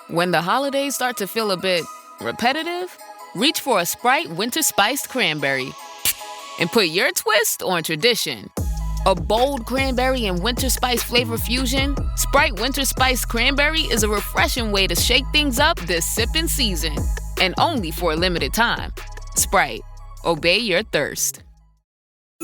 When the holidays start to feel a bit repetitive, reach for a Sprite Winter Spiced Cranberry and put your twist on tradition. A bold cranberry and winter spice flavor fusion, Sprite Winter Spiced Cranberry is a refreshing way to shake things up this sipping season. And only for a limited time. Sprite. Obey your thirst.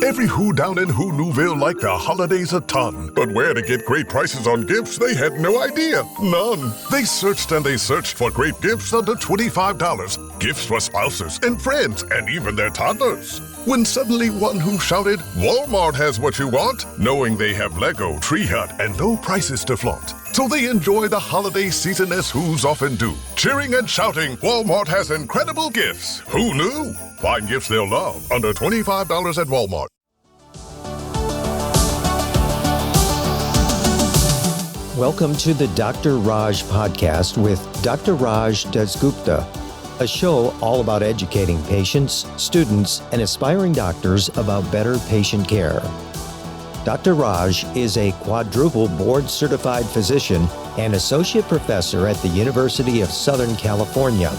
Every Who down in Who Newville liked the holidays a ton. But where to get great prices on gifts, they had no idea. None. They searched and they searched for great gifts under $25. Gifts for spouses and friends and even their toddlers. When suddenly one Who shouted, Walmart has what you want, knowing they have Lego, Tree Hut, and low prices to flaunt. So they enjoy the holiday season as Who's often do. Cheering and shouting, Walmart has incredible gifts. Who knew? Find gifts they'll love under $25 at Walmart. Welcome to the Dr. Raj podcast with Dr. Raj Dasgupta, a show all about educating patients, students, and aspiring doctors about better patient care. Dr. Raj is a quadruple board-certified physician and associate professor at the University of Southern California.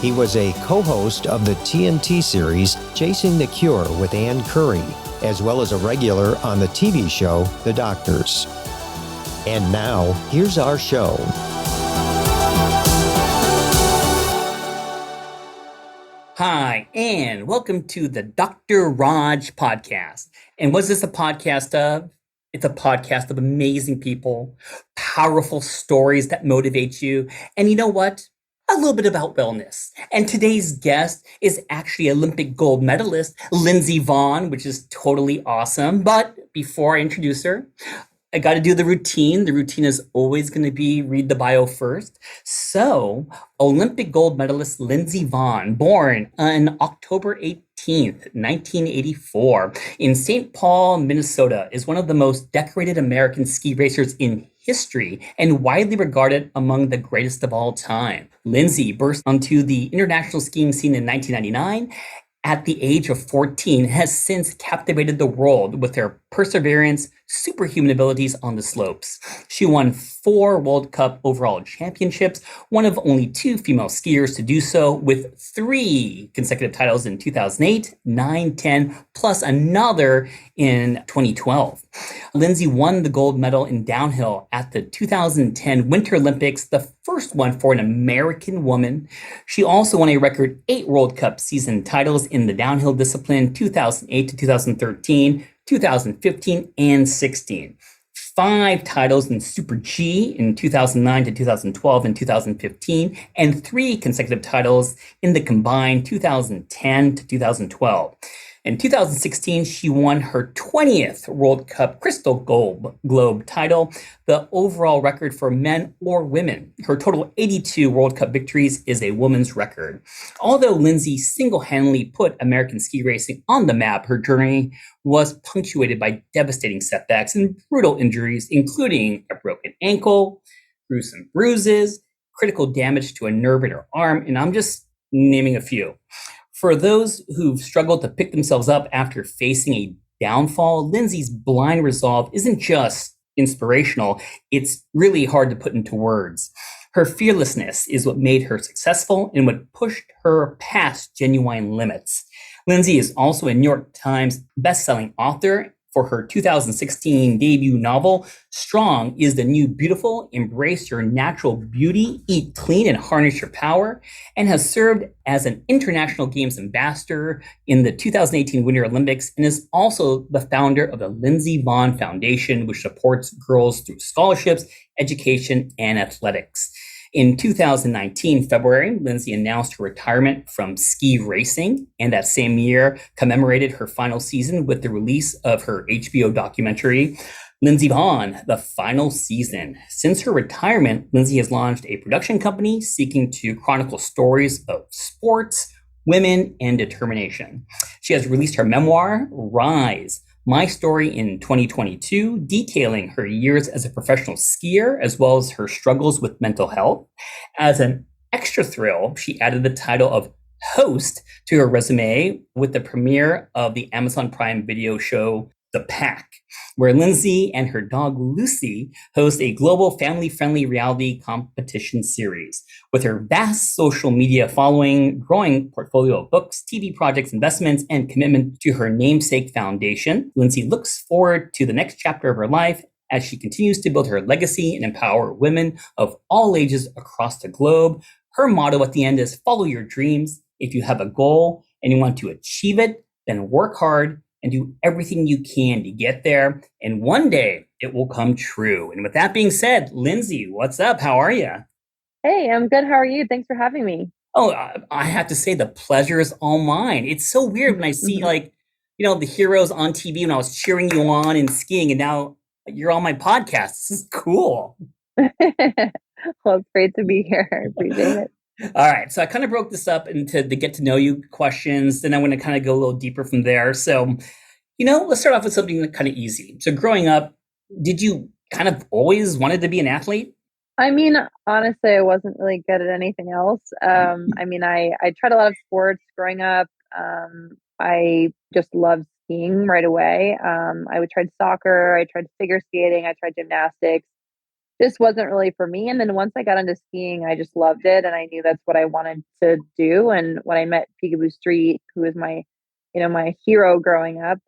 He was a co-host of the TNT series Chasing the Cure with Ann Curry, as well as a regular on the TV show The Doctors. And now, here's our show. Hi, and welcome to the Dr. Raj podcast. And what's this a podcast of? It's a podcast of amazing people, powerful stories that motivate you, and you know what? A little bit about wellness. And today's guest is actually Olympic gold medalist Lindsey Vonn, which is totally awesome. But before I introduce her, I got to do the routine. The routine is always going to be read the bio first. So, Olympic gold medalist Lindsey Vonn, born on October 18th, 1984, in St. Paul, Minnesota, is one of the most decorated American ski racers in history and widely regarded among the greatest of all time. Lindsey burst onto the international skiing scene in 1999. At the age of 14, has since captivated the world with her perseverance, superhuman abilities on the slopes. She won 4 World Cup overall championships, one of only 2 female skiers to do so, with 3 consecutive titles in 2008, 9, 10, plus another in 2012. Lindsey won the gold medal in downhill at the 2010 Winter Olympics, the first one for an American woman. She also won a record 8 World Cup season titles in the downhill discipline, 2008 to 2013, 2015, and 16. 5 titles in Super G in 2009 to 2012 and 2015, and 3 consecutive titles in the combined 2010 to 2012. In 2016, she won her 20th World Cup Crystal Globe title, the overall record for men or women. Her total 82 World Cup victories is a woman's record. Although Lindsey single-handedly put American ski racing on the map, her journey was punctuated by devastating setbacks and brutal injuries, including a broken ankle, gruesome bruises, critical damage to a nerve in her arm, and I'm just naming a few. For those who've struggled to pick themselves up after facing a downfall, Lindsey's blind resolve isn't just inspirational, it's really hard to put into words. Her fearlessness is what made her successful and what pushed her past genuine limits. Lindsey is also a New York Times bestselling author for her 2016 debut novel, Strong is the New Beautiful, Embrace Your Natural Beauty, Eat Clean, and Harness Your Power, and has served as an International Games Ambassador in the 2018 Winter Olympics, and is also the founder of the Lindsey Vonn Foundation, which supports girls through scholarships, education, and athletics. In 2019, February, Lindsey announced her retirement from ski racing, and that same year commemorated her final season with the release of her HBO documentary, Lindsey Vonn, The Final Season. Since her retirement, Lindsey has launched a production company seeking to chronicle stories of sports, women, and determination. She has released her memoir, Rise, My Story in 2022, detailing her years as a professional skier, as well as her struggles with mental health. As an extra thrill, she added the title of host to her resume with the premiere of the Amazon Prime Video show The Pack, where Lindsey and her dog Lucy host a global family-friendly reality competition series. With her vast social media following, growing portfolio of books, TV projects, investments, and commitment to her namesake foundation, Lindsey looks forward to the next chapter of her life as she continues to build her legacy and empower women of all ages across the globe. Her motto at the end is follow your dreams. If you have a goal and you want to achieve it, then work hard and do everything you can to get there. And one day it will come true. And with that being said, Lindsey, what's up? How are you? Hey, I'm good. How are you? Thanks for having me. Oh, I have to say the pleasure is all mine. It's so weird when I see the heroes on TV when I was cheering you on and skiing, and now you're on my podcast. This is cool. Well, it's great to be here. I appreciate it. All right. So I kind of broke this up into the get to know you questions. Then I want to kind of go a little deeper from there. So, let's start off with something kind of easy. So growing up, did you kind of always wanted to be an athlete? I mean, honestly, I wasn't really good at anything else. I tried a lot of sports growing up. I just loved skiing right away. I tried soccer. I tried figure skating. I tried gymnastics. This wasn't really for me. And then once I got into skiing, I just loved it. And I knew that's what I wanted to do. And when I met Peekaboo Street, who was my hero growing up,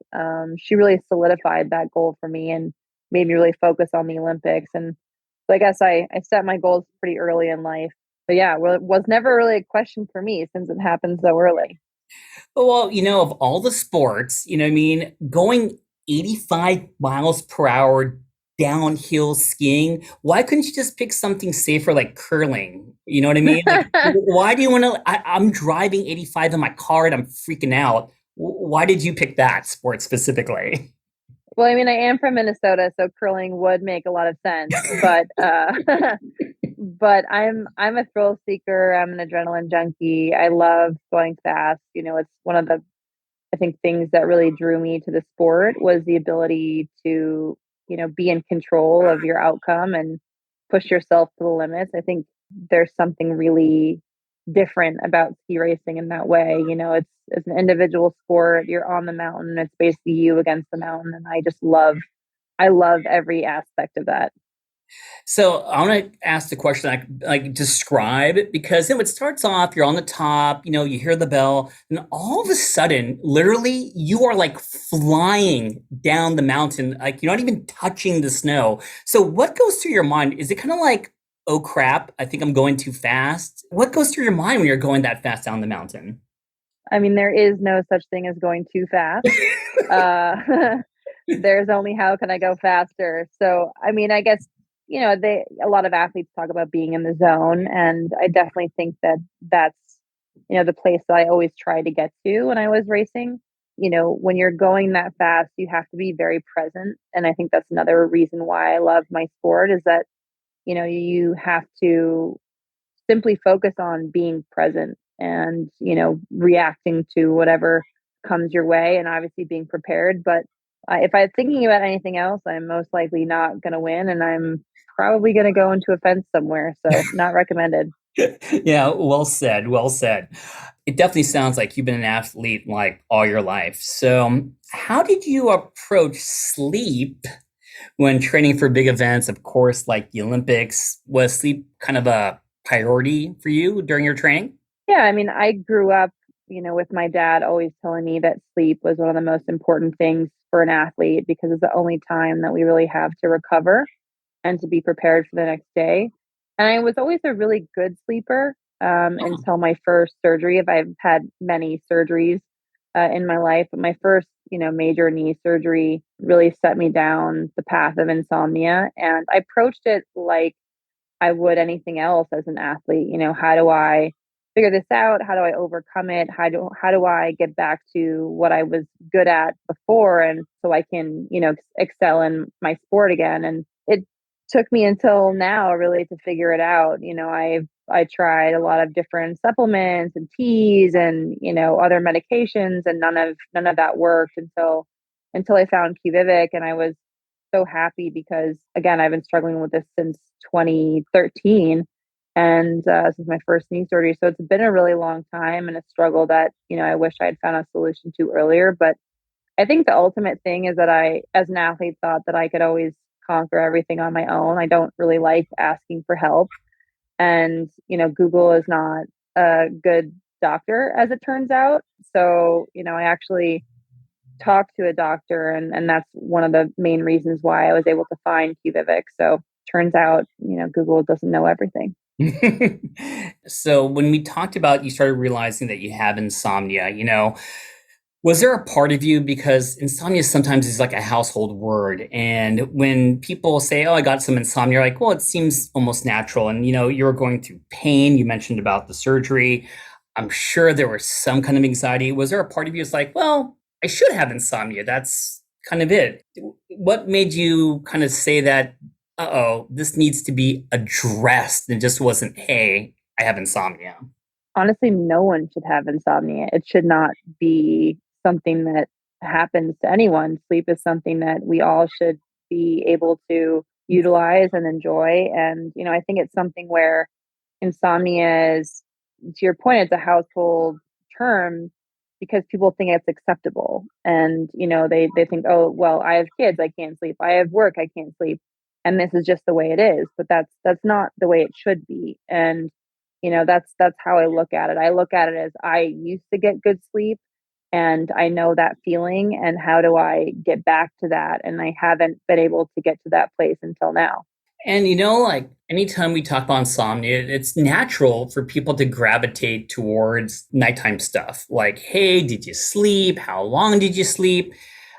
she really solidified that goal for me and made me really focus on the Olympics. And so I guess I set my goals pretty early in life. But yeah, well, it was never really a question for me since it happened so early. Well, of all the sports, going 85 miles per hour downhill skiing, why couldn't you just pick something safer like curling? You know what I mean? Like, why do you want to? I'm driving 85 in my car and I'm freaking out. Why did you pick that sport specifically? Well, I mean, I am from Minnesota, so curling would make a lot of sense. But but I'm a thrill seeker. I'm an adrenaline junkie. I love going fast. It's one of the I think things that really drew me to the sport was the ability to be in control of your outcome and push yourself to the limits. I think there's something really different about ski racing in that way. It's an individual sport. You're on the mountain. It's basically you against the mountain. And I love every aspect of that. So I want to ask the question, like describe it, because it starts off, you're on the top, you hear the bell, and all of a sudden, literally, you are like flying down the mountain, like you're not even touching the snow. So what goes through your mind? Is it kind of like, oh crap, I think I'm going too fast? What goes through your mind when you're going that fast down the mountain? I mean, there is no such thing as going too fast. There's only how can I go faster? So, I mean, I guess a lot of athletes talk about being in the zone, and I definitely think that that's the place that I always tried to get to when I was racing. When you're going that fast, you have to be very present, and I think that's another reason why I love my sport is that you have to simply focus on being present and reacting to whatever comes your way, and obviously being prepared. But if I'm thinking about anything else, I'm most likely not going to win, and I'm probably going to go into a fence somewhere. So not recommended. Yeah, well said. Well said. It definitely sounds like you've been an athlete like all your life. So how did you approach sleep when training for big events? Of course, like the Olympics, was sleep kind of a priority for you during your training? Yeah, I mean, I grew up, with my dad always telling me that sleep was one of the most important things for an athlete because it's the only time that we really have to recover and to be prepared for the next day. And I was always a really good sleeper until my first surgery. I've had many surgeries in my life, but my first, major knee surgery really set me down the path of insomnia. And I approached it like I would anything else as an athlete. How do I figure this out? How do I overcome it? How do I get back to what I was good at before, and so I can excel in my sport again? And it took me until now really to figure it out. I tried a lot of different supplements and teas and other medications, and none of that worked until I found QVivic, and I was so happy because again I've been struggling with this since 2013 and since my first knee surgery. So it's been a really long time and a struggle that I wish I had found a solution to earlier. But I think the ultimate thing is that I, as an athlete, thought that I could always conquer everything on my own. I don't really like asking for help. And, Google is not a good doctor, as it turns out. So, I actually talked to a doctor, and that's one of the main reasons why I was able to find QVivic. So turns out, Google doesn't know everything. So when we talked about you started realizing that you have insomnia, was there a part of you, because insomnia sometimes is like a household word, and when people say, "Oh, I got some insomnia," you're like, well, it seems almost natural. And you were going through pain. You mentioned about the surgery. I'm sure there was some kind of anxiety. Was there a part of you that's like, well, I should have insomnia? That's kind of it. What made you kind of say that, uh-oh, this needs to be addressed, and it just wasn't, hey, I have insomnia? Honestly, no one should have insomnia. It should not be something that happens to anyone. Sleep is something that we all should be able to utilize and enjoy. And, I think it's something where insomnia is, to your point, it's a household term because people think it's acceptable. And, they think, oh, well, I have kids, I can't sleep. I have work, I can't sleep. And this is just the way it is. But that's not the way it should be. And that's how I look at it. I look at it as I used to get good sleep and I know that feeling, and how do I get back to that? And I haven't been able to get to that place until now. And like anytime we talk about insomnia, it's natural for people to gravitate towards nighttime stuff. Like, hey, did you sleep? How long did you sleep?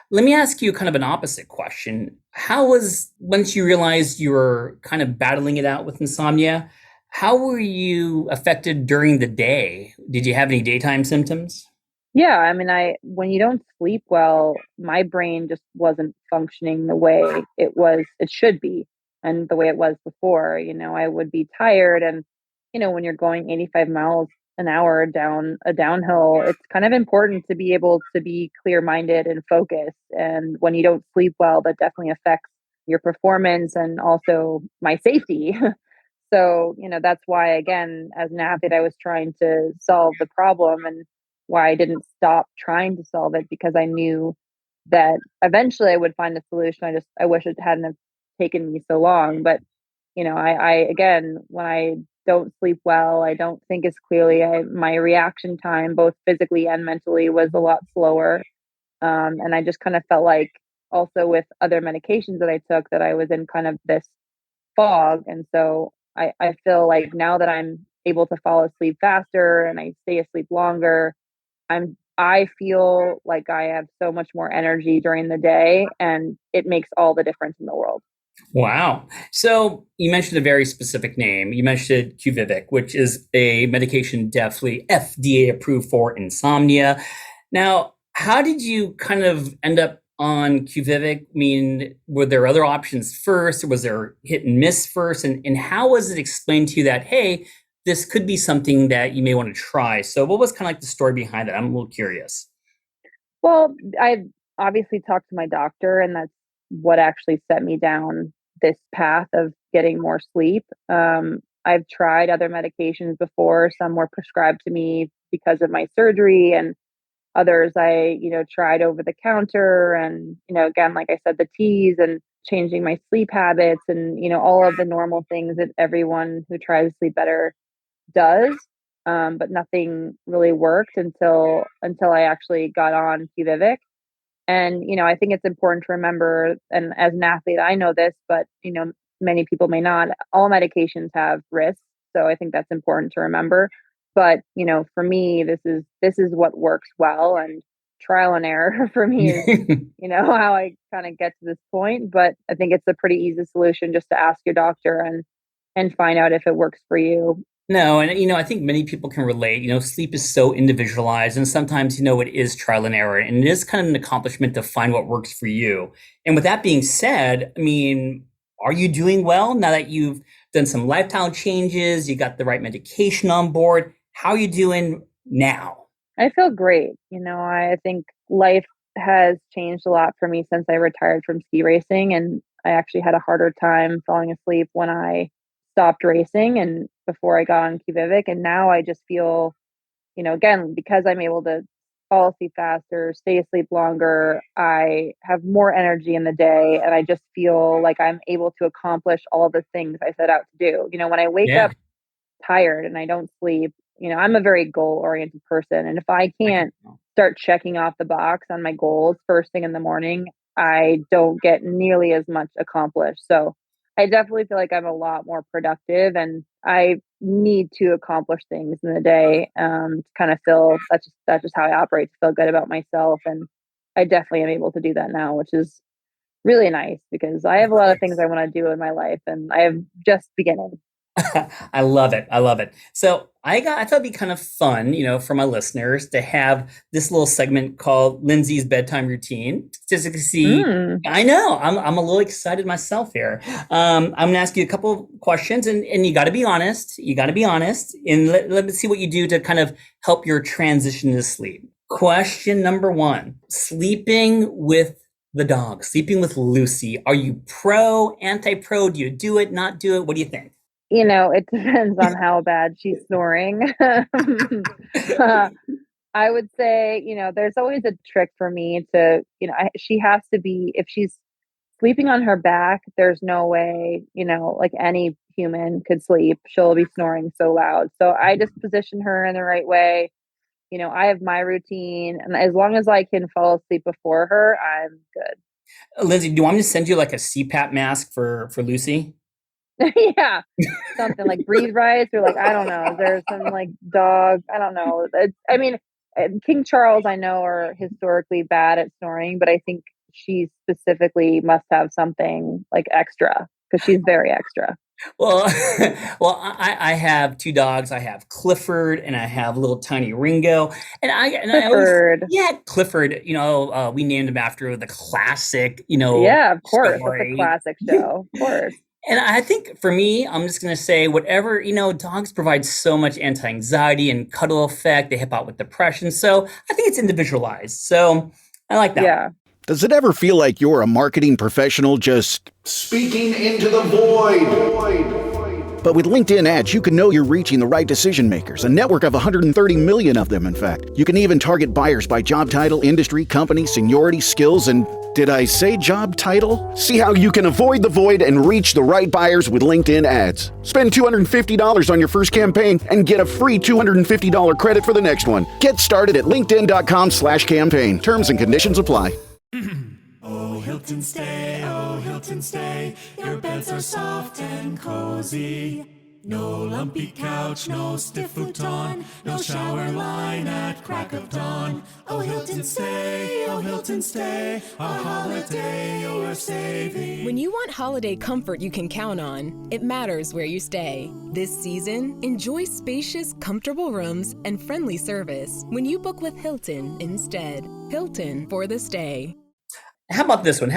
Let me ask you kind of an opposite question. How was, once you realized you were kind of battling it out with insomnia, how were you affected during the day? Did you have any daytime symptoms? Yeah, I mean, when you don't sleep well, my brain just wasn't functioning the way it should be, and the way it was before. I would be tired, and when you're going 85 miles an hour down a downhill, it's kind of important to be able to be clear-minded and focused. And when you don't sleep well, that definitely affects your performance and also my safety. So, that's why, again, as an athlete, I was trying to solve the problem, and why I didn't stop trying to solve it, because I knew that eventually I would find a solution. I wish it hadn't have taken me so long. But, I again, when I don't sleep well, I don't think as clearly. My reaction time, both physically and mentally, was a lot slower. And I just kind of felt like, also with other medications that I took, that I was in kind of this fog. And so I feel like now that I'm able to fall asleep faster and I stay asleep longer, I feel like I have so much more energy during the day, and it makes all the difference in the world. Wow. So you mentioned a very specific name. You mentioned QVivic, which is a medication definitely FDA approved for insomnia. Now, how did you kind of end up on QVivic? I mean, were there other options first, or was there hit and miss first? And how was it explained to you that, hey, this could be something that you may want to try? So what was kind of like the story behind it? I'm a little curious. Well, I obviously talked to my doctor, and that's what actually set me down this path of getting more sleep. I've tried other medications before. Some were prescribed to me because of my surgery, and others I, tried over the counter. And, again, like I said, the teas and changing my sleep habits, and, all of the normal things that everyone who tries to sleep better does. But nothing really worked until I actually got on QVivic. And, I think it's important to remember, and as an athlete, I know this, but, many people may not. All medications have risks. So I think that's important to remember. But, for me, this is what works well, and trial and error for me is, how I kind of get to this point. But I think it's a pretty easy solution just to ask your doctor and find out if it works for you. No, and I think many people can relate. Sleep is so individualized, and sometimes it is trial and error, and it is kind of an accomplishment to find what works for you. And with that being said, I mean, are you doing well now that you've done some lifestyle changes? You got the right medication on board. How are you doing now? I feel great. I think life has changed a lot for me since I retired from ski racing, and I actually had a harder time falling asleep when I stopped racing and before I got on QVivic. And now I just feel, again, because I'm able to fall asleep faster, stay asleep longer. I have more energy in the day, and I just feel like I'm able to accomplish all the things I set out to do. When I wake Yeah. up tired and I don't sleep, I'm a very goal-oriented person, and if I I can can't tell. start checking off the box on my goals first thing in the morning, I don't get nearly as much accomplished. So, I definitely feel like I'm a lot more productive, and I need to accomplish things in the day, to kind of feel that's just how I operate, to feel good about myself, and I definitely am able to do that now, which is really nice because I have a lot of things I wanna do in my life, and I am just beginning. I love it. I love it. So I thought it'd be kind of fun, for my listeners to have this little segment called Lindsay's bedtime routine. Just to see, Mm. I know I'm a little excited myself here. I'm gonna ask you a couple of questions, and you got to be honest. You got to be honest, and let me see what you do to kind of help your transition to sleep. Question number one: sleeping with the dog, sleeping with Lucy. Are you pro, anti-pro? Do you do it, not do it? What do you think? It depends on how bad she's snoring. I would say, there's always a trick for me to, she has to be, if she's sleeping on her back, there's no way, like any human could sleep. She'll be snoring so loud. So I just position her in the right way. I have my routine, and as long as I can fall asleep before her, I'm good. Lindsay, do you want me to send you like a CPAP mask for Lucy? Yeah, something like breathe right or like, I don't know, is there some like dog, I don't know. I mean, King Charles I know are historically bad at snoring, but I think she specifically must have something like extra because she's very extra. Well, well, I have two dogs. I have Clifford and I have little tiny Ringo, and I always, Clifford. yeah, Clifford. We named him after the classic, Yeah, of course. That's a story. classic show. Of course. And I think for me, I'm just going to say whatever, dogs provide so much anti-anxiety and cuddle effect. They help out with depression. So I think it's individualized. So I like that one. Yeah. Does it ever feel like you're a marketing professional just speaking into the void? But with LinkedIn ads, you can know you're reaching the right decision makers, a network of 130 million of them, in fact. You can even target buyers by job title, industry, company, seniority, skills, and did I say job title? See how you can avoid the void and reach the right buyers with LinkedIn ads. Spend $250 on your first campaign and get a free $250 credit for the next one. Get started at linkedin.com/campaign. Terms and conditions apply. Oh, Hilton stay, your beds are soft and cozy. No lumpy couch, no stiff futon, no shower line at crack of dawn. Oh, Hilton stay, a holiday you're saving. When you want holiday comfort you can count on, it matters where you stay. This season, enjoy spacious, comfortable rooms and friendly service when you book with Hilton instead. Hilton for the stay. How about this one?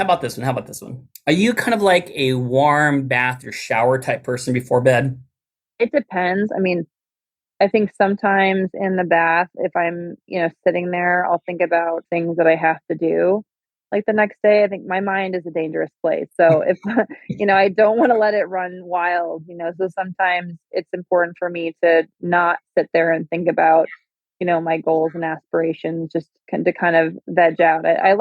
Are you kind of like a warm bath or shower type person before bed? It depends. I mean, I think sometimes in the bath, if I'm, sitting there, I'll think about things that I have to do. Like the next day, I think my mind is a dangerous place. So if, I don't want to let it run wild, so sometimes it's important for me to not sit there and think about, my goals and aspirations, just to kind of veg out. I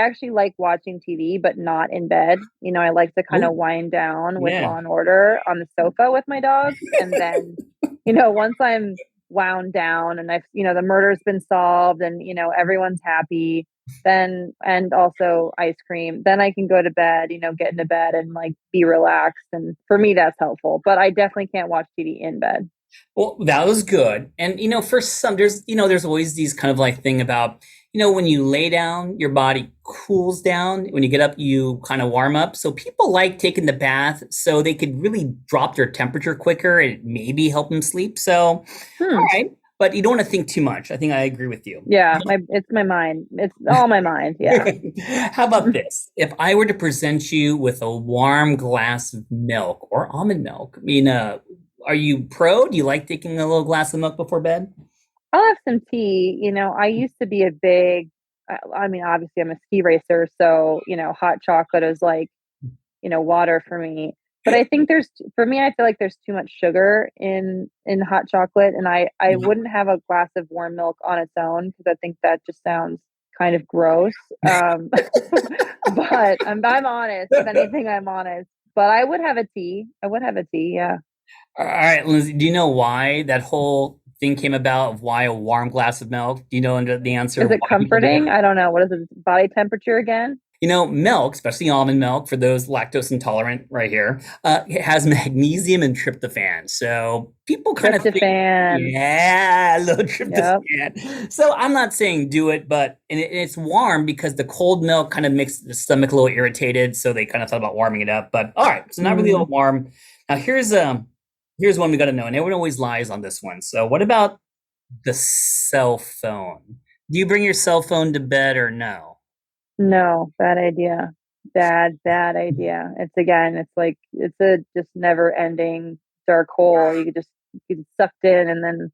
actually like watching TV, but not in bed. I like to kind of Ooh, wind down with yeah. Law and Order on the sofa with my dogs. And then, once I'm wound down and the murder's been solved and, everyone's happy, then, and also ice cream, then I can go to bed, get into bed and like be relaxed. And for me, that's helpful. But I definitely can't watch TV in bed. Well, that was good. And for some, there's always these kind of like thing about, when you lay down, your body cools down. When you get up, you kind of warm up. So people like taking the bath so they could really drop their temperature quicker and maybe help them sleep. So, all right. But you don't want to think too much. I think I agree with you. Yeah, it's my mind. It's all my mind. Yeah. How about this? If I were to present you with a warm glass of milk or almond milk, are you pro? Do you like taking a little glass of milk before bed? I'll have some tea. I used to be a big, I mean, obviously I'm a ski racer. So, hot chocolate is like, water for me. But I think for me, I feel like there's too much sugar in hot chocolate, and I wouldn't have a glass of warm milk on its own because I think that just sounds kind of gross. But I'm honest. If anything, I'm honest. But I would have a tea. I would have a tea. Yeah. All right, Lindsay, do you know why that whole thing came about of why a warm glass of milk? Do you know the answer? Is it why people do comforting? it? I don't know. What is it? Body temperature again? Milk, especially almond milk, for those lactose intolerant right here, it has magnesium and tryptophan. So people kind of think, Tryptophan. yeah, a little Yep. tryptophan. So I'm not saying do it, but it's warm because the cold milk kind of makes the stomach a little irritated. So they kind of thought about warming it up. But all right, so not really all warm. Now here's one we got to know, and everyone always lies on this one. So what about the cell phone? Do you bring your cell phone to bed or no? No, bad idea. Bad idea. It's like it's a just never ending dark hole. You get sucked in, and then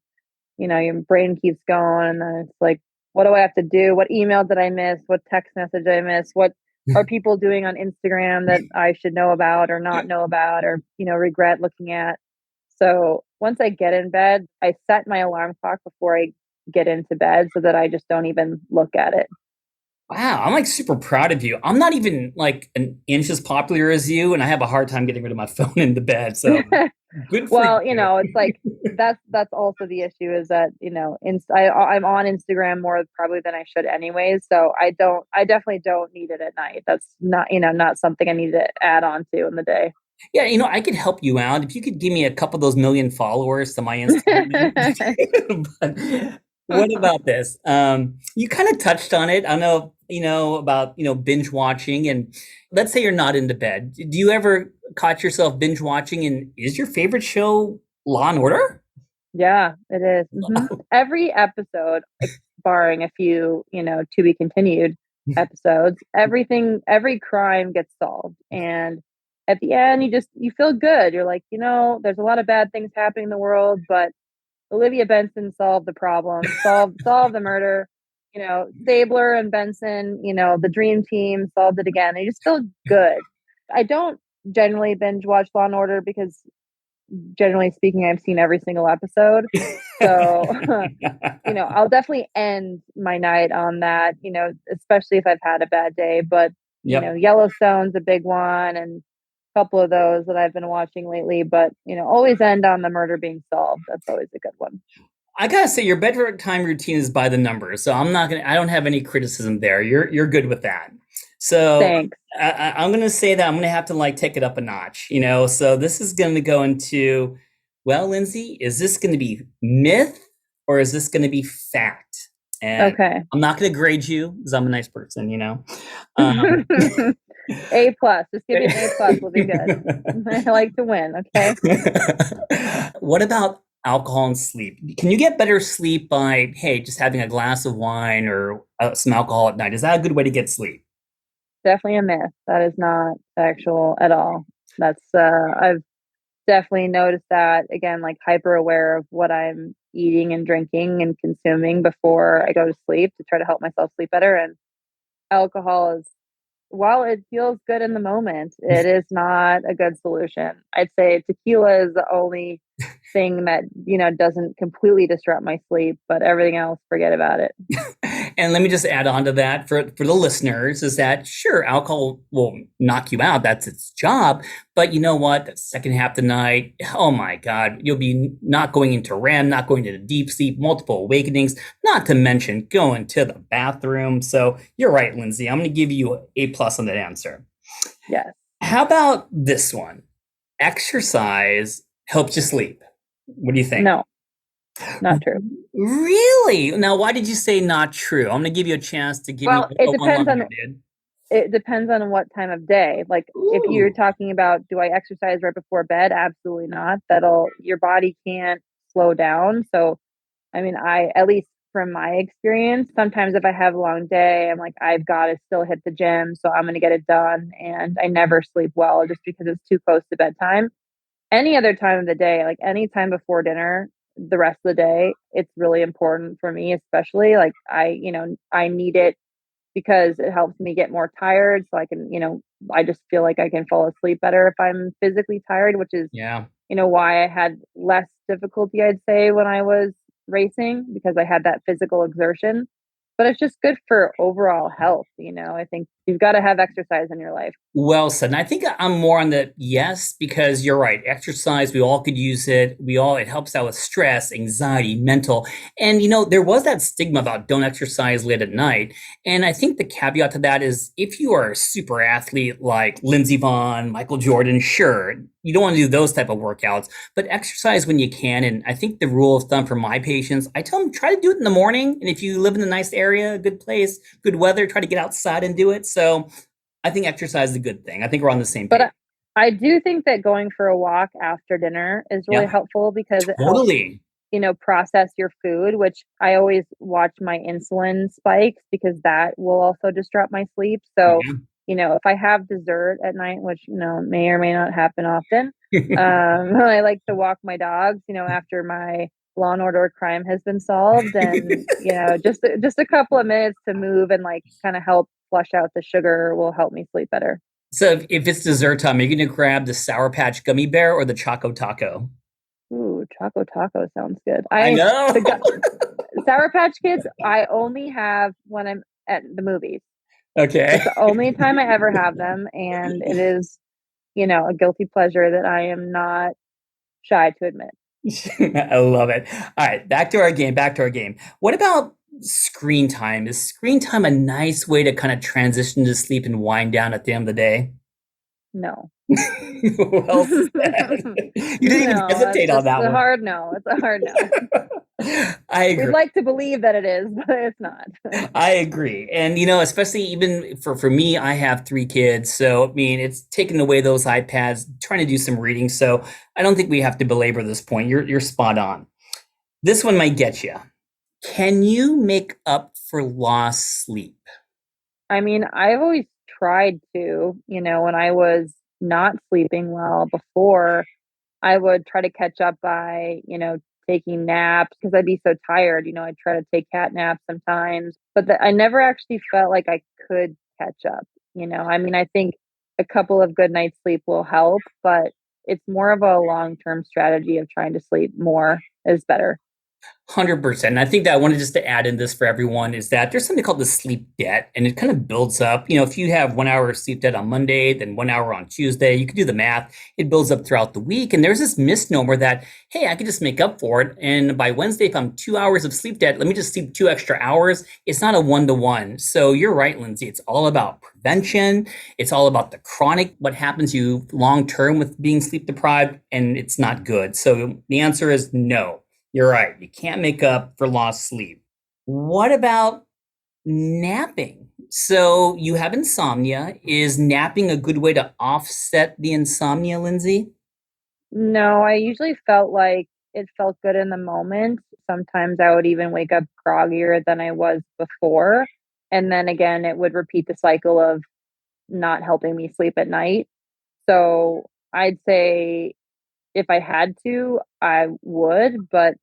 your brain keeps going, and then it's like, what do I have to do? What email did I miss? What text message did I miss? What are people doing on Instagram that I should know about or not know about or regret looking at? So once I get in bed, I set my alarm clock before I get into bed so that I just don't even look at it. Wow, I'm like super proud of you. I'm not even like an inch as popular as you, and I have a hard time getting rid of my phone in the bed. So good for Well, you. it's like that's also the issue is that I'm on Instagram more probably than I should anyways. So I definitely don't need it at night. That's not something I need to add on to in the day. Yeah, I could help you out if you could give me a couple of those million followers to my Instagram. But what about this? You kind of touched on it. I know, about, binge watching, and let's say you're not into bed. Do you ever caught yourself binge watching, and is your favorite show Law and Order? Yeah, it is. Every episode, barring a few, to be continued episodes, every crime gets solved. And at the end, you feel good. You're like, there's a lot of bad things happening in the world, but Olivia Benson solved the problem, solved the murder. Stabler and Benson, the dream team solved it again. And you just feel good. I don't generally binge watch Law and Order because generally speaking, I've seen every single episode. So, I'll definitely end my night on that, especially if I've had a bad day. But, Yellowstone's a big one and a couple of those that I've been watching lately. But, always end on the murder being solved. That's always a good one. I gotta say, your bedtime routine is by the numbers, so I don't have any criticism there. You're good with that. So thanks. I'm gonna say that I'm gonna have to take it up a notch. So this is gonna go into, well, Lindsay, is this gonna be myth or is this gonna be fact? And okay. I'm not gonna grade you because I'm a nice person. A plus. Just give me an A plus. Will be good. I like to win. Okay. What about alcohol and sleep? Can you get better sleep by, just having a glass of wine or some alcohol at night? Is that a good way to get sleep? Definitely a myth. That is not factual at all. That's I've definitely noticed that, again, hyper aware of what I'm eating and drinking and consuming before I go to sleep to try to help myself sleep better. And alcohol is, while it feels good in the moment, it is not a good solution. I'd say tequila is the only thing that, doesn't completely disrupt my sleep, but everything else, forget about it. And let me just add on to that for the listeners is that, sure, alcohol will knock you out. That's its job. But you know what? The second half of the night, oh my God, you'll be not going into REM, not going into deep sleep, multiple awakenings, not to mention going to the bathroom. So you're right, Lindsay. I'm going to give you an A+ on that answer. Yes. How about this one? Exercise helps you sleep. What do you think? No, not true. Really? Now, why did you say not true? I'm going to give you a chance to give me it depends on what time of day. If you're talking about, do I exercise right before bed? Absolutely not. Your body can't slow down. So, at least from my experience, sometimes if I have a long day, I'm like, I've got to still hit the gym. So I'm going to get it done. And I never sleep well just because it's too close to bedtime. Any other time of the day, any time before dinner, the rest of the day, it's really important for me, especially I need it because it helps me get more tired so I can, I just feel like I can fall asleep better if I'm physically tired, which is, Yeah. why I had less difficulty, I'd say, when I was racing because I had that physical exertion. But it's just good for overall health. I think you've got to have exercise in your life. Well said. And I think I'm more on the yes, because you're right. Exercise, we all could use it. It helps out with stress, anxiety, mental. And, there was that stigma about don't exercise late at night. And I think the caveat to that is if you are a super athlete like Lindsey Vonn, Michael Jordan, sure, you don't want to do those type of workouts, but exercise when you can. And I think the rule of thumb for my patients, I tell them try to do it in the morning. And if you live in a nice area, a good place, good weather, try to get outside and do it. So I think exercise is a good thing. I think we're on the same page. But I do think that going for a walk after dinner is really helpful because it helps, process your food, which I always watch my insulin spikes because that will also disrupt my sleep. So, if I have dessert at night, which, may or may not happen often, I like to walk my dogs, after my Law and Order crime has been solved and, just a couple of minutes to move and kind of help flush out the sugar will help me sleep better. So if it's dessert time, are you going to grab the Sour Patch Gummy Bear or the Choco Taco? Ooh, Choco Taco sounds good. I know. Sour Patch Kids, I only have when I'm at the movies. Okay. It's the only time I ever have them. And it is, a guilty pleasure that I am not shy to admit. I love it. All right, back to our game. What about screen time? Is screen time a nice way to kind of transition to sleep and wind down at the end of the day? No. Well said. You didn't even hesitate on that one. It's a hard no. I agree. We'd like to believe that it is, but it's not. I agree. And, especially even for me, I have 3 kids. So, it's taking away those iPads, trying to do some reading. So I don't think we have to belabor this point. You're spot on. This one might get you. Can you make up for lost sleep? I've always tried to, when I was not sleeping well before, I would try to catch up by, taking naps because I'd be so tired. I'd try to take cat naps sometimes, but I never actually felt like I could catch up. I think a couple of good nights sleep will help, but it's more of a long-term strategy of trying to sleep more is better. 100%. And I think that I wanted just to add in this for everyone is that there's something called the sleep debt, and it kind of builds up. If you have 1 hour of sleep debt on Monday, then 1 hour on Tuesday, you can do the math. It builds up throughout the week. And there's this misnomer that, hey, I can just make up for it. And by Wednesday, if I'm 2 hours of sleep debt, let me just sleep 2 extra hours. It's not a 1-to-1. So you're right, Lindsey. It's all about prevention. It's all about the chronic, what happens to you long-term with being sleep deprived, and it's not good. So the answer is no. You're right. You can't make up for lost sleep. What about napping? So you have insomnia. Is napping a good way to offset the insomnia, Lindsey? No, I usually felt like it felt good in the moment. Sometimes I would even wake up groggier than I was before. And then again, it would repeat the cycle of not helping me sleep at night. So I'd say if I had to, I would, but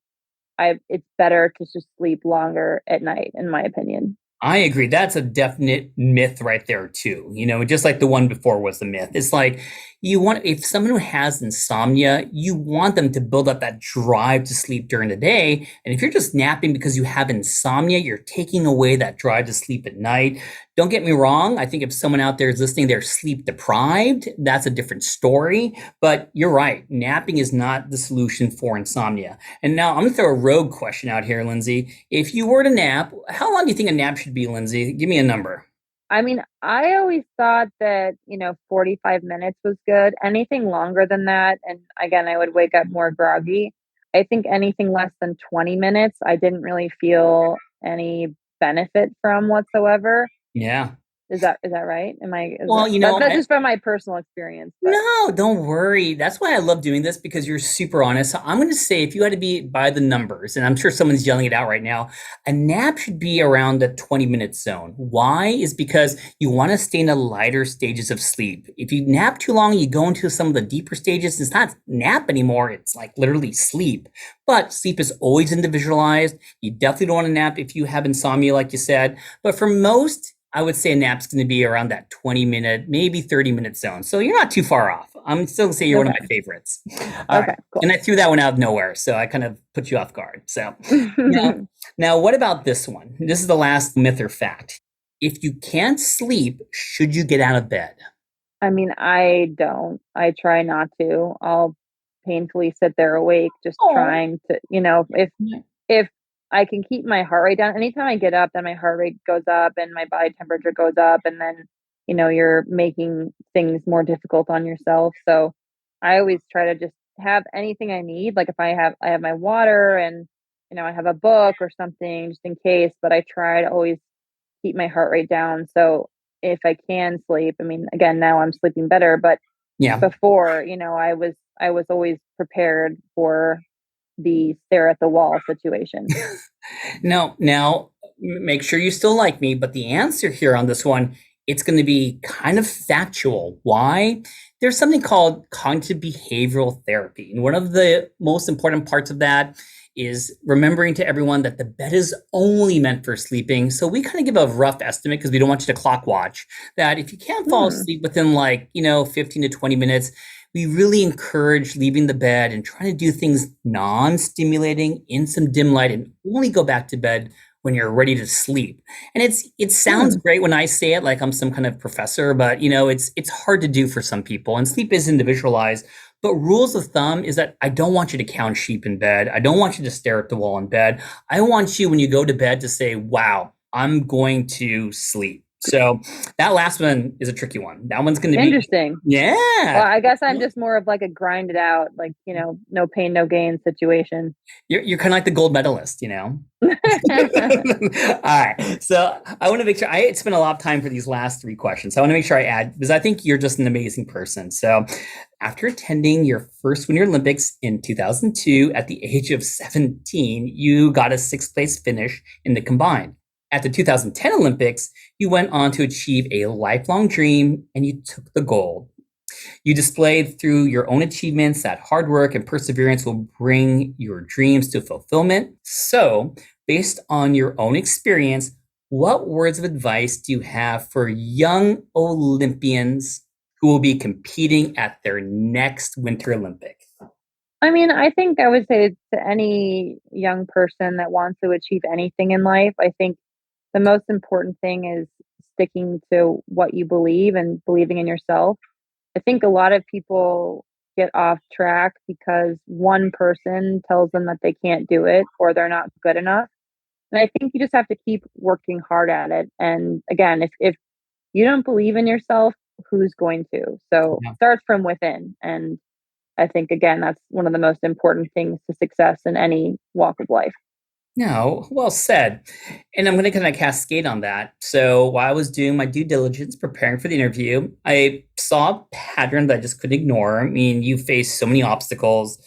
it's better to just sleep longer at night, in my opinion. I agree. That's a definite myth right there too. Just like the one before was the myth. It's like if someone who has insomnia, you want them to build up that drive to sleep during the day. And if you're just napping because you have insomnia, you're taking away that drive to sleep at night. Don't get me wrong. I think if someone out there is listening, they're sleep deprived, that's a different story. But you're right. Napping is not the solution for insomnia. And now I'm going to throw a rogue question out here, Lindsey. If you were to nap, how long do you think a nap should be, Lindsey? Give me a number. I always thought that, 45 minutes was good. Anything longer than that, and again, I would wake up more groggy. I think anything less than 20 minutes, I didn't really feel any benefit from whatsoever. Yeah. Is that right? That's just from my personal experience. But. No, don't worry. That's why I love doing this, because you're super honest. So I'm going to say, if you had to be by the numbers, and I'm sure someone's yelling it out right now, a nap should be around the 20-minute zone. Why? Is because you want to stay in the lighter stages of sleep. If you nap too long, you go into some of the deeper stages. It's not nap anymore. It's like literally sleep. But sleep is always individualized. You definitely don't want to nap if you have insomnia, like you said. But for most, I would say a nap's going to be around that 20-minute, maybe 30-minute zone. So you're not too far off. I'm still going to say you're one of my favorites. All right. Cool. And I threw that one out of nowhere. So I kind of put you off guard. So now, what about this one? This is the last myth or fact. If you can't sleep, should you get out of bed? I mean, I don't. I try not to. I'll painfully sit there awake, just trying to, if I can keep my heart rate down. Anytime I get up, then my heart rate goes up and my body temperature goes up, and then, you're making things more difficult on yourself. So I always try to just have anything I need. Like if I have my water and, I have a book or something just in case, but I try to always keep my heart rate down. So if I can sleep, I mean, again, now I'm sleeping better, but before, I was always prepared for the stare at the wall situation. Now, make sure you still like me, but the answer here on this one, it's going to be kind of factual. Why? There's something called cognitive behavioral therapy. And one of the most important parts of that is remembering to everyone that the bed is only meant for sleeping. So we kind of give a rough estimate because we don't want you to clock watch that if you can't fall asleep within 15 to 20 minutes, we really encourage leaving the bed and trying to do things non-stimulating in some dim light and only go back to bed when you're ready to sleep. And it sounds great when I say it like I'm some kind of professor, but it's hard to do for some people, and sleep is individualized. But rules of thumb is that I don't want you to count sheep in bed. I don't want you to stare at the wall in bed. I want you, when you go to bed, to say, wow, I'm going to sleep. So that last one is a tricky one. That one's going to be interesting. Yeah. Well, I guess I'm just more of like a grind it out, no pain, no gain situation. You're kind of like the gold medalist, All right. So I want to make sure I spent a lot of time for these last three questions. So I want to make sure I add, because I think you're just an amazing person. So after attending your first Winter Olympics in 2002 at the age of 17, you got a 6th place finish in the combined. At the 2010 Olympics, you went on to achieve a lifelong dream and you took the gold. You displayed through your own achievements that hard work and perseverance will bring your dreams to fulfillment. So, based on your own experience, what words of advice do you have for young Olympians who will be competing at their next Winter Olympic? I mean, I think I would say to any young person that wants to achieve anything in life, I think the most important thing is sticking to what you believe and believing in yourself. I think a lot of people get off track because one person tells them that they can't do it or they're not good enough. And I think you just have to keep working hard at it. And again, if you don't believe in yourself, who's going to? So it starts from within. And I think, again, that's one of the most important things to success in any walk of life. No, well said. And I'm going to kind of cascade on that. So while I was doing my due diligence, preparing for the interview, I saw a pattern that I just couldn't ignore. I mean, you face so many obstacles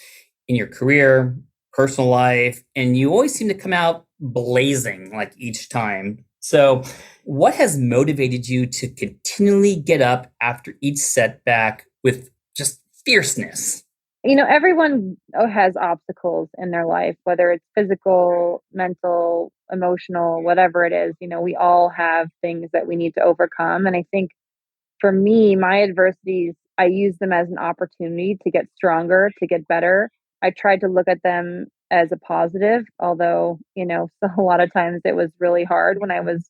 in your career, personal life, and you always seem to come out blazing like each time. So what has motivated you to continually get up after each setback with just fierceness? Everyone has obstacles in their life, whether it's physical, mental, emotional, whatever it is. We all have things that we need to overcome. And I think for me, my adversities, I use them as an opportunity to get stronger, to get better. I tried to look at them as a positive, although, so a lot of times it was really hard when I was,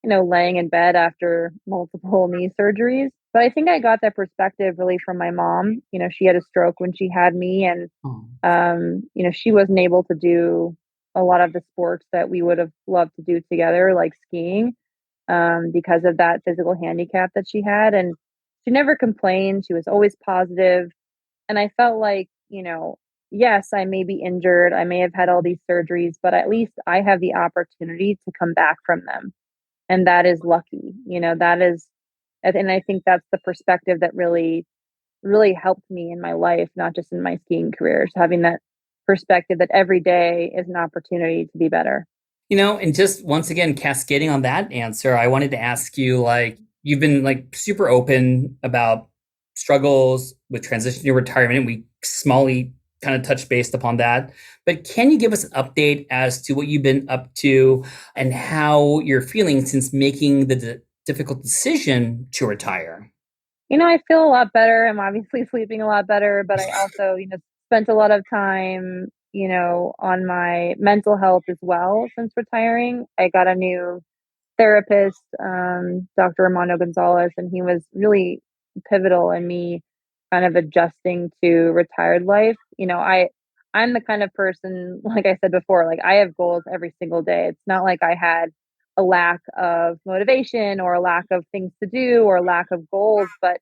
laying in bed after multiple knee surgeries. But I think I got that perspective really from my mom. She had a stroke when she had me, and, she wasn't able to do a lot of the sports that we would have loved to do together, like skiing, because of that physical handicap that she had. And she never complained. She was always positive. And I felt like, yes, I may be injured. I may have had all these surgeries, but at least I have the opportunity to come back from them. And that is lucky. That is, and I think that's the perspective that really, really helped me in my life, not just in my skiing career, just having that perspective that every day is an opportunity to be better. And just once again, cascading on that answer, I wanted to ask you, you've been super open about struggles with transition to retirement, and we smallly kind of touched based upon that. But can you give us an update as to what you've been up to and how you're feeling since making the difficult decision to retire? I feel a lot better. I'm obviously sleeping a lot better, but I also, spent a lot of time, on my mental health as well since retiring. I got a new therapist, Dr. Armando Gonzalez, and he was really pivotal in me kind of adjusting to retired life. I'm the kind of person, like I said before, like I have goals every single day. It's not like I had a lack of motivation or a lack of things to do or a lack of goals, but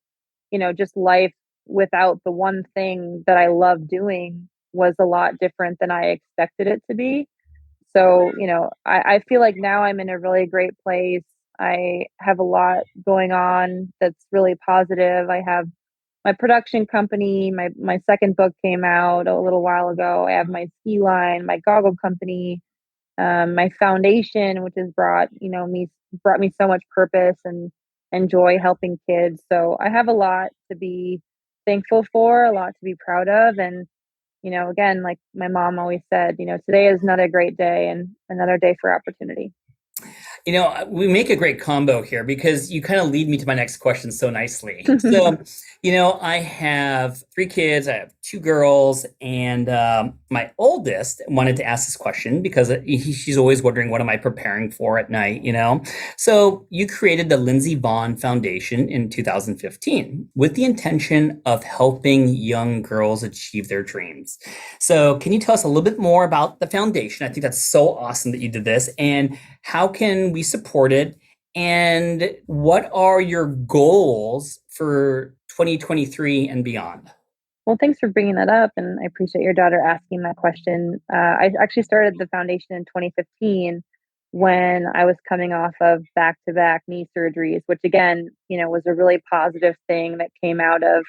just life without the one thing that I love doing was a lot different than I expected it to be. So, I feel like now I'm in a really great place. I have a lot going on that's really positive. I have my production company. My second book came out a little while ago. I have my ski line, my goggle company, my foundation, which has brought me so much purpose and joy helping kids. So I have a lot to be thankful for, a lot to be proud of, and again, like my mom always said, today is another great day and another day for opportunity. We make a great combo here because you kind of lead me to my next question so nicely. So, I have 3 kids. I have 2 girls, and my oldest wanted to ask this question because she's always wondering, what am I preparing for at night, So you created the Lindsey Vonn Foundation in 2015 with the intention of helping young girls achieve their dreams. So can you tell us a little bit more about the foundation? I think that's so awesome that you did this, and how can we support it? And what are your goals for 2023 and beyond? Well, thanks for bringing that up. And I appreciate your daughter asking that question. I actually started the foundation in 2015 when I was coming off of back-to-back knee surgeries, which again, was a really positive thing that came out of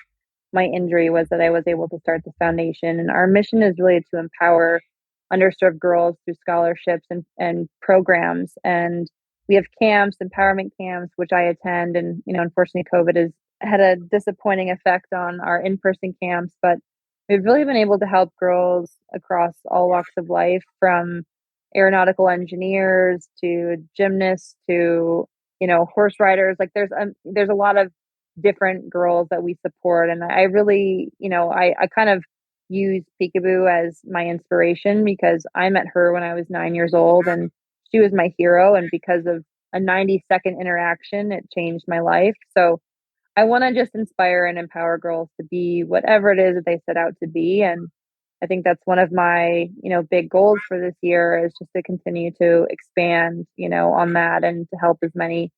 my injury, was that I was able to start the foundation. And our mission is really to empower underserved girls through scholarships and programs. And we have camps, empowerment camps, which I attend. And, unfortunately, COVID has had a disappointing effect on our in-person camps, but we've really been able to help girls across all walks of life, from aeronautical engineers to gymnasts to, horse riders. Like there's a lot of different girls that we support. And I really, I kind of use Peekaboo as my inspiration because I met her when I was 9 years old and she was my hero. And because of a 90-second interaction, it changed my life. So I want to just inspire and empower girls to be whatever it is that they set out to be. And I think that's one of my, big goals for this year, is just to continue to expand, on that and to help as many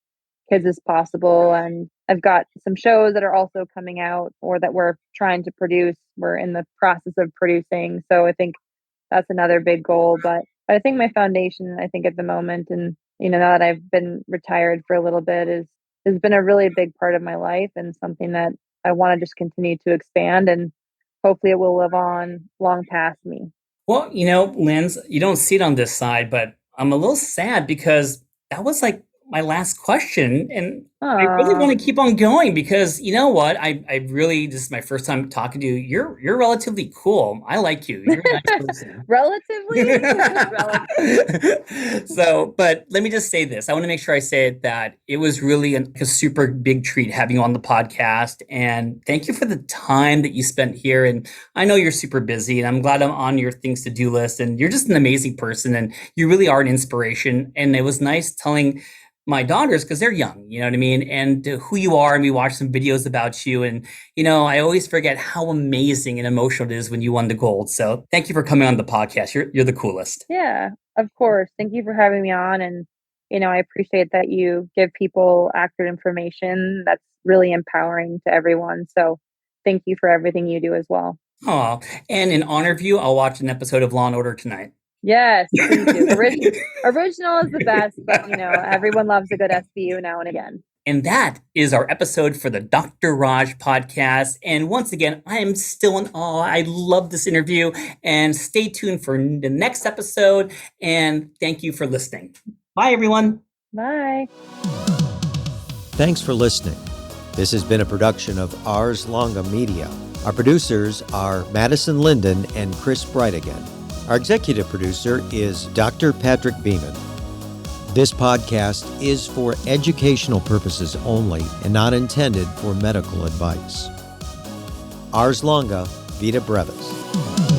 kids as possible. And I've got some shows that are also coming out or that we're trying to produce. We're in the process of producing. So I think that's another big goal. But I think my foundation, I think at the moment, and, now that I've been retired for a little bit, has been a really big part of my life and something that I want to just continue to expand, and hopefully it will live on long past me. Well, Linz, you don't see it on this side, but I'm a little sad because that was like my last question. And I really want to keep on going because you know what? I really, this is my first time talking to you. You're relatively cool. I like you. You're a nice person. Relatively? So, but let me just say this. I want to make sure I say it, that it was really a super big treat having you on the podcast. And thank you for the time that you spent here. And I know you're super busy, and I'm glad I'm on your things to do list. And you're just an amazing person, and you really are an inspiration. And it was nice telling my daughters, because they're young, you know what I mean, and who you are. And we watched some videos about you. And, I always forget how amazing and emotional it is when you won the gold. So thank you for coming on the podcast. You're the coolest. Yeah, of course. Thank you for having me on. And, I appreciate that you give people accurate information. That's really empowering to everyone. So thank you for everything you do as well. Oh, and in honor of you, I'll watch an episode of Law & Order tonight. Yes, please do. Original is the best, but everyone loves a good SVU now and again. And that is our episode for the Dr. Raj podcast. And once again, I am still in awe. I love this interview, and stay tuned for the next episode. And thank you for listening. Bye, everyone. Bye. Thanks for listening. This has been a production of Ars Longa Media. Our producers are Madison Linden and Chris Brightigan. Our executive producer is Dr. Patrick Beeman. This podcast is for educational purposes only and not intended for medical advice. Ars longa, vita brevis.